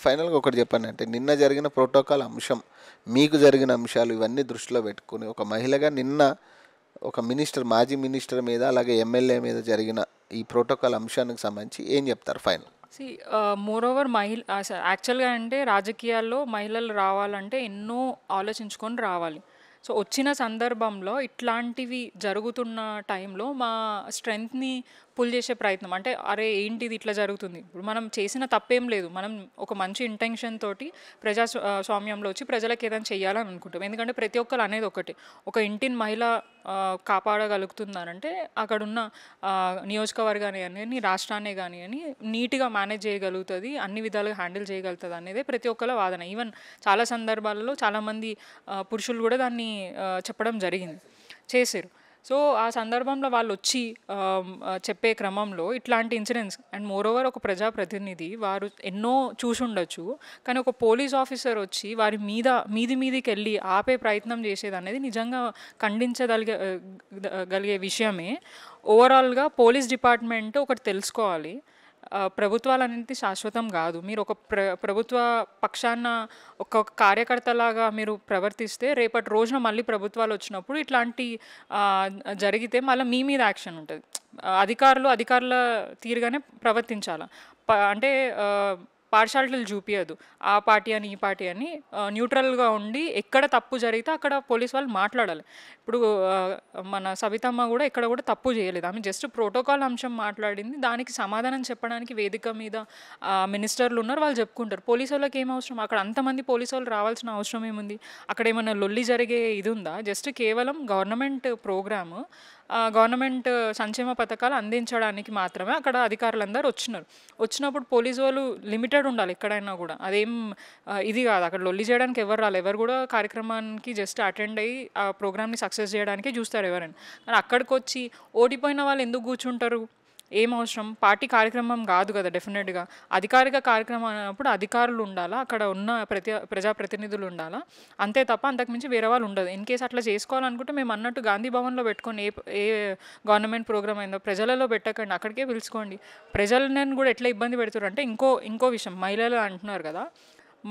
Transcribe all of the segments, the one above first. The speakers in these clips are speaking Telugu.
ఫైనల్‌గా ఒకటి చెప్పండి. అంటే నిన్న జరిగిన ప్రోటోకాల్ అంశం, మీకు జరిగిన అంశాలు ఇవన్నీ దృష్టిలో పెట్టుకొని ఒక మహిళగా నిన్న ఒక మినిస్టర్, మాజీ మినిస్టర్ మీద అలాగే ఎమ్మెల్యే మీద జరిగిన ఈ ప్రోటోకాల్ అంశానికి సంబంధించి ఏం చెప్తారు ఫైనల్? సి మోరోవర్ యాక్చువల్గా అంటే రాజకీయాల్లో మహిళలు రావాలంటే ఎన్నో ఆలోచించుకొని రావాలి. సో వచ్చిన సందర్భంలో ఇట్లాంటివి జరుగుతున్న టైంలో మా స్ట్రెంగ్త్ని పుల్ చేసే ప్రయత్నం అంటే అరే ఏంటిది ఇట్లా జరుగుతుంది, ఇప్పుడు మనం చేసిన తప్పేం లేదు, మనం ఒక మంచి ఇంటెన్షన్ తోటి స్వామ్యంలో వచ్చి ప్రజలకు ఏదైనా చేయాలని అనుకుంటాం. ఎందుకంటే ప్రతి ఒక్కరు అనేది ఒకటి, ఒక ఇంటిని మహిళ కాపాడగలుగుతుందనంటే అక్కడున్న నియోజకవర్గాన్ని కానీ రాష్ట్రాన్ని కానీ అని నీట్గా మేనేజ్ చేయగలుగుతుంది, అన్ని విధాలుగా హ్యాండిల్ చేయగలుగుతుంది అనేది ప్రతి ఒక్కరి వాదన. ఈవెన్ చాలా సందర్భాలలో చాలామంది పురుషులు కూడా దాన్ని చెప్పడం జరిగింది, చేశారు. సో ఆ సందర్భంలో వాళ్ళు వచ్చి చెప్పే క్రమంలో ఇట్లాంటి ఇన్సిడెంట్స్ అండ్ మోరోవర్ ఒక ప్రజాప్రతినిధి వారు ఎన్నో చూసి ఉండొచ్చు, కానీ ఒక పోలీస్ ఆఫీసర్ వచ్చి వారి మీదికి వెళ్ళి ఆపే ప్రయత్నం చేసేది అనేది నిజంగా గలిగే విషయమే. ఓవరాల్గా పోలీస్ డిపార్ట్మెంట్ ఒకటి తెలుసుకోవాలి, ప్రభుత్వాలు అనేది శాశ్వతం కాదు. మీరు ఒక ప్రభుత్వ పక్షాన ఒక కార్యకర్తలాగా మీరు ప్రవర్తిస్తే రేపటి రోజున మళ్ళీ ప్రభుత్వాలు వచ్చినప్పుడు ఇట్లాంటి జరిగితే మళ్ళీ మీ మీద యాక్షన్ ఉంటుంది. అధికారుల తీరుగానే ప్రవర్తించాలి. అంటే పార్షాలిటీలు చూపించదు, ఆ పార్టీ అని ఈ పార్టీ అని, న్యూట్రల్గా ఉండి ఎక్కడ తప్పు జరిగితే అక్కడ పోలీస్ వాళ్ళు మాట్లాడాలి. ఇప్పుడు మన సబితమ్మ కూడా ఎక్కడ కూడా తప్పు చేయలేదు, ఆమె జస్ట్ ప్రోటోకాల్ అంశం మాట్లాడింది, దానికి సమాధానం చెప్పడానికి వేదిక మీద మినిస్టర్లు ఉన్నారు, వాళ్ళు చెప్పుకుంటారు. పోలీసు వాళ్ళకి ఏం అవసరం, అక్కడ అంతమంది పోలీసు వాళ్ళు రావాల్సిన అవసరం ఏముంది, అక్కడ ఏమైనా లొల్లి జరిగే ఇది ఉందా? జస్ట్ కేవలం గవర్నమెంట్ ప్రోగ్రాము, గవర్నమెంట్ సంక్షేమ పథకాలు అందించడానికి మాత్రమే అక్కడ అధికారులందరూ వచ్చినప్పుడు పోలీసు వాళ్ళు లిమిటెడ్ ఉండాలి ఎక్కడైనా కూడా. అదేం ఇది కాదు, అక్కడ లొల్లి చేయడానికి ఎవరు రాలేదు, ఎవరు కూడా కార్యక్రమానికి జస్ట్ అటెండ్ అయ్యి ఆ ప్రోగ్రామ్ని సక్సెస్ చేయడానికే చూస్తారు ఎవరైనా. కానీ అక్కడికి వచ్చి ఓడిపోయిన వాళ్ళు ఎందుకు కూర్చుంటారు, ఏం అవసరం? పార్టీ కార్యక్రమం కాదు కదా డెఫినెట్గా, అధికారిక కార్యక్రమం అన్నప్పుడు అధికారులు ఉండాలా, అక్కడ ఉన్న ప్రజాప్రతినిధులు ఉండాలా, అంతే తప్ప అంతకుమించి వేరే వాళ్ళు ఉండదు. ఇన్ కేసు అట్లా చేసుకోవాలనుకుంటే మేము అన్నట్టు గాంధీ భవన్లో పెట్టుకొని ఏ గవర్నమెంట్ ప్రోగ్రామ్ అయిందో ప్రజలలో పెట్టకండి, అక్కడికే పిలుచుకోండి. ప్రజలను కూడా ఎట్లా ఇబ్బంది పెడుతున్నారు అంటే, ఇంకో విషయం, మహిళలు అంటున్నారు కదా,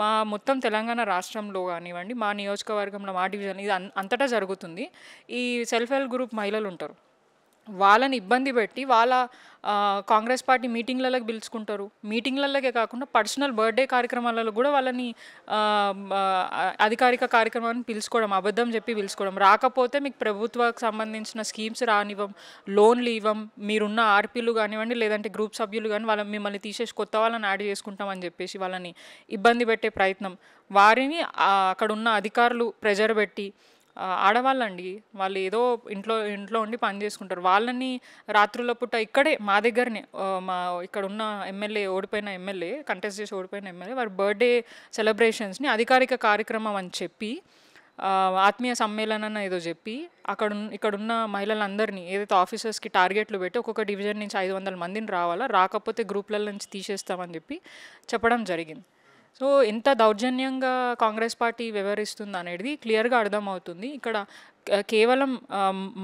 మా మొత్తం తెలంగాణ రాష్ట్రంలో కానివ్వండి, మా నియోజకవర్గంలో, మా డివిజన్, ఇది అంతటా జరుగుతుంది. ఈ సెల్ఫ్ హెల్ప్ గ్రూప్ మహిళలు ఉంటారు, వాళ్ళని ఇబ్బంది పెట్టి వాళ్ళ కాంగ్రెస్ పార్టీ మీటింగ్లలోకి పిలుచుకుంటారు. మీటింగ్లలోకే కాకుండా పర్సనల్ బర్త్డే కార్యక్రమాలలో కూడా వాళ్ళని అధికారిక కార్యక్రమాన్ని పిలుచుకోవడం, అబద్ధం చెప్పి పిలుచుకోవడం, రాకపోతే మీకు ప్రభుత్వానికి సంబంధించిన స్కీమ్స్ రానివ్వం, లోన్లు ఇవ్వం, మీరున్న ఆర్పీలు కానివ్వండి లేదంటే గ్రూప్ సభ్యులు కానీ మిమ్మల్ని తీసేసి కొత్త వాళ్ళని యాడ్ చేసుకుంటామని చెప్పేసి వాళ్ళని ఇబ్బంది పెట్టే ప్రయత్నం. వారిని అక్కడున్న అధికారులు ప్రెజర్ పెట్టి, ఆడవాళ్ళండి, వాళ్ళు ఏదో ఇంట్లో ఉండి పని చేసుకుంటారు, వాళ్ళని రాత్రుల పూట ఇక్కడే మా దగ్గరనే ఇక్కడ ఉన్న ఓడిపోయిన ఎమ్మెల్యే కంటెస్ట్ చేసి ఓడిపోయిన ఎమ్మెల్యే వారి బర్త్డే సెలబ్రేషన్స్ని అధికారిక కార్యక్రమం అని చెప్పి, ఆత్మీయ సమ్మేళనం ఏదో చెప్పి ఇక్కడున్న మహిళలందరినీ ఏదైతే ఆఫీసర్స్కి టార్గెట్లు పెట్టి ఒక్కొక్క డివిజన్ నుంచి 500 మందిని రావాలా, రాకపోతే గ్రూప్ల నుంచి తీసేస్తామని చెప్పడం జరిగింది. సో ఎంత దౌర్జన్యంగా కాంగ్రెస్ పార్టీ వ్యవహరిస్తుంది అనేది క్లియర్గా అర్థమవుతుంది. ఇక్కడ కేవలం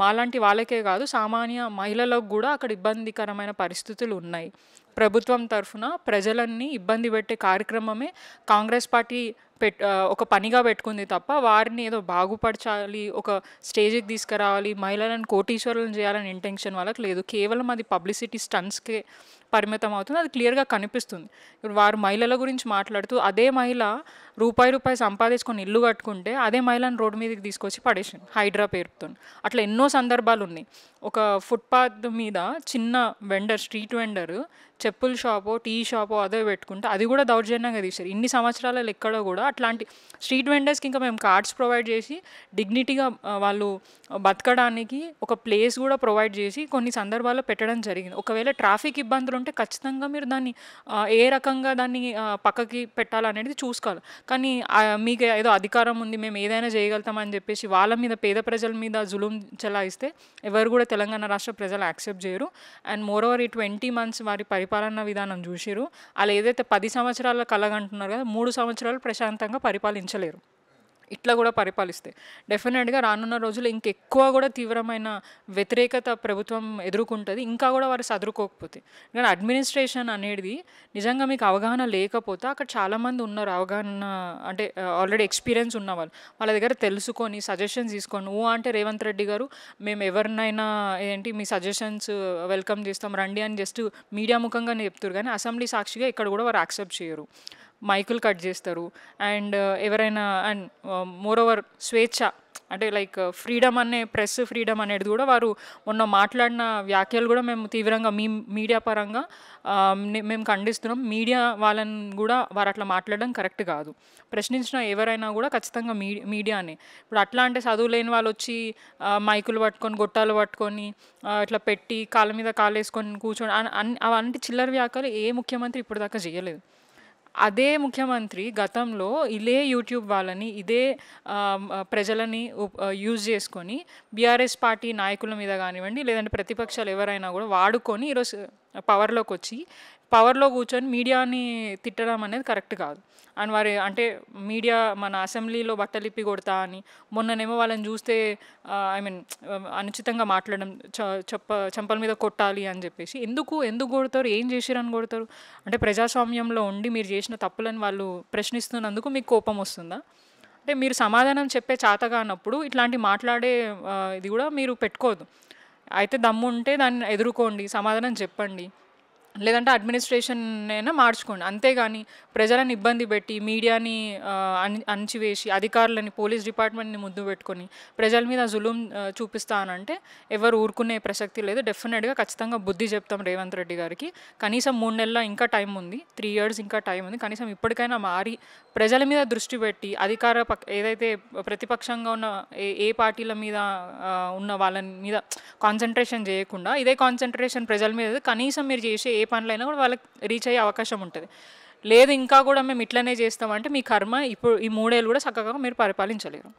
మాలాంటి వాళ్ళకే కాదు, సామాన్య మహిళలకు కూడా అక్కడ ఇబ్బందికరమైన పరిస్థితులు ఉన్నాయి. ప్రభుత్వం తరఫున ప్రజలన్నీ ఇబ్బంది పెట్టే కార్యక్రమమే కాంగ్రెస్ పార్టీ ఒక పనిగా పెట్టుకుంది తప్ప, వారిని ఏదో బాగుపరచాలి, ఒక స్టేజ్కి తీసుకురావాలి, మహిళలను కోటీశ్వరులను చేయాలని ఇంటెన్షన్ వాళ్ళకి లేదు. కేవలం అది పబ్లిసిటీ స్టంట్స్కే పరిమితం అవుతుంది, అది క్లియర్గా కనిపిస్తుంది. ఇప్పుడు వారు మహిళల గురించి మాట్లాడుతూ అదే మహిళ రూపాయి సంపాదించుకొని ఇల్లు కట్టుకుంటే అదే మహిళను రోడ్డు మీదకి తీసుకొచ్చి పడేసింది హైడ్రా పేరుతో. అట్లా ఎన్నో సందర్భాలు ఉన్నాయి. ఒక ఫుట్పాత్ మీద చిన్న స్ట్రీట్ వెండర్ చెప్పుల షాపో టీ షాపో అదే పెట్టుకుంటే అది కూడా దౌర్జన్యంగా తీశారు. ఇన్ని సంవత్సరాలలో ఎక్కడ కూడా అట్లాంటి స్ట్రీట్ వెండర్స్కి ఇంకా మేము కార్డ్స్ ప్రొవైడ్ చేసి డిగ్నిటీగా వాళ్ళు బతకడానికి ఒక ప్లేస్ కూడా ప్రొవైడ్ చేసి కొన్ని సందర్భాల్లో పెట్టడం జరిగింది. ఒకవేళ ట్రాఫిక్ ఇబ్బందులు ఉంటే ఖచ్చితంగా మీరు దాన్ని ఏ రకంగా దాన్ని పక్కకి పెట్టాలనేది చూసుకోవాలి. కానీ మీకు ఏదో అధికారం ఉంది, మేము ఏదైనా చేయగలుగుతామని చెప్పేసి వాళ్ళ మీద, పేద ప్రజల మీద జులుం చెలాయిస్తే ఎవరు కూడా తెలంగాణ రాష్ట్ర ప్రజలు యాక్సెప్ట్ చేయరు. అండ్ మోరోవర్ ఈ 20 months వారి పరిపాలనా విధానం చూసిరు, అలా ఏదైతే 10 సంవత్సరాల కలగంటున్నారు కదా, 3 సంవత్సరాలు ప్రశాంతంగా పరిపాలించలేరు. ఇట్లా కూడా పరిపాలిస్తే డెఫినెట్గా రానున్న రోజుల్లో ఇంకెక్కువ కూడా తీవ్రమైన వ్యతిరేకత ప్రభుత్వం ఎదుర్కొంటుంది, ఇంకా కూడా వారు సదురుకోకపోతే. కానీ అడ్మినిస్ట్రేషన్ అనేది నిజంగా మీకు అవగాహన లేకపోతే అక్కడ చాలామంది ఉన్నారు అవగాహన, అంటే ఆల్రెడీ ఎక్స్పీరియన్స్ ఉన్న వాళ్ళు, వాళ్ళ దగ్గర తెలుసుకొని సజెషన్స్ తీసుకొని అంటే రేవంత్ రెడ్డి గారు మేము ఎవరినైనా ఏంటి మీ సజెషన్స్ వెల్కమ్ చేస్తాం రండి అని జస్ట్ మీడియా ముఖంగానే చెప్తారు, కానీ అసెంబ్లీ సాక్షిగా ఇక్కడ కూడా వారు యాక్సెప్ట్ చేయరు, మైకులు కట్ చేస్తారు. అండ్ ఎవరైనా అండ్ మోర్ ఓవర్ స్వేచ్ఛ అంటే లైక్ ఫ్రీడమ్ అనే ప్రెస్ ఫ్రీడమ్ అనేది కూడా వారు మొన్న మాట్లాడిన వ్యాఖ్యలు కూడా మేము తీవ్రంగా మీడియా పరంగా మేము ఖండిస్తున్నాం. మీడియా వాళ్ళని కూడా వారు అట్లా మాట్లాడడం కరెక్ట్ కాదు. ప్రశ్నించిన ఎవరైనా కూడా ఖచ్చితంగా మీడియానే. ఇప్పుడు అట్లా అంటే చదువు లేని వాళ్ళు వచ్చి మైకులు పట్టుకొని గొట్టాలు పట్టుకొని ఇట్లా పెట్టి కాళ్ళ మీద కాళ్ళు వేసుకొని కూర్చొని అవంటి చిల్లర వ్యాఖ్యలు ఏ ముఖ్యమంత్రి ఇప్పటిదాకా చేయలేదు. అదే ముఖ్యమంత్రి గతంలో ఇదే యూట్యూబ్ వాళ్ళని ఇదే ప్రజలని యూజ్ చేసుకొని బీఆర్ఎస్ పార్టీ నాయకుల మీద కానివ్వండి లేదంటే ప్రతిపక్షాలు ఎవరైనా కూడా వాడుకొని ఈరోజు పవర్లోకి వచ్చి పవర్లో కూర్చొని మీడియాని తిట్టడం అనేది కరెక్ట్ కాదు. అండ్ వారి అంటే మీడియా మన అసెంబ్లీలో బట్టలిప్పి కొడతా అని మొన్ననేమో వాళ్ళని చూస్తే ఐ మీన్ అనుచితంగా మాట్లాడడం, చెంపల మీద కొట్టాలి అని చెప్పేసి ఎందుకు కొడతారు, ఏం చేసిరని కొడతారు? అంటే ప్రజాస్వామ్యంలో ఉండి మీరు చేసిన తప్పులని వాళ్ళు ప్రశ్నిస్తున్నందుకు మీకు కోపం వస్తుందా? అంటే మీరు సమాధానం చెప్పే చాతగానప్పుడు ఇట్లాంటి మాట్లాడే ఇది కూడా మీరు పెట్టుకోవద్దు. అయితే దమ్ము ఉంటే దాన్ని ఎదుర్కోండి, సమాధానం చెప్పండి, లేదంటే అడ్మినిస్ట్రేషన్ అయినా మార్చుకోండి. అంతేగాని ప్రజలను ఇబ్బంది పెట్టి మీడియాని అణిచివేసి అధికారులని పోలీస్ డిపార్ట్మెంట్ని ముద్దు పెట్టుకొని ప్రజల మీద జులుం చూపిస్తానంటే ఎవరు ఊరుకునే ప్రసక్తి లేదు. డెఫినెట్గా ఖచ్చితంగా బుద్ధి చెప్తాం రేవంత్ రెడ్డి గారికి. కనీసం 3 నెలల ఇంకా టైం ఉంది, 3 years ఇంకా టైం ఉంది. కనీసం ఇప్పటికైనా మారి ప్రజల మీద దృష్టి పెట్టి ఏదైతే ప్రతిపక్షంగా ఉన్న ఏ పార్టీల మీద ఉన్న వాళ్ళ మీద కాన్సన్ట్రేషన్ చేయకుండా ఇదే కాన్సన్ట్రేషన్ ప్రజల మీద కనీసం మీరు చేసే ఏ పనులైనా కూడా వాళ్ళకి రీచ్ అయ్యే అవకాశం ఉంటుంది. లేదు ఇంకా కూడా మేము ఇట్లనే చేస్తామంటే మీ కర్మ. ఇప్పుడు ఈ 3 ఏళ్ళు కూడా చక్కగా మీరు పరిపాలించలేరు.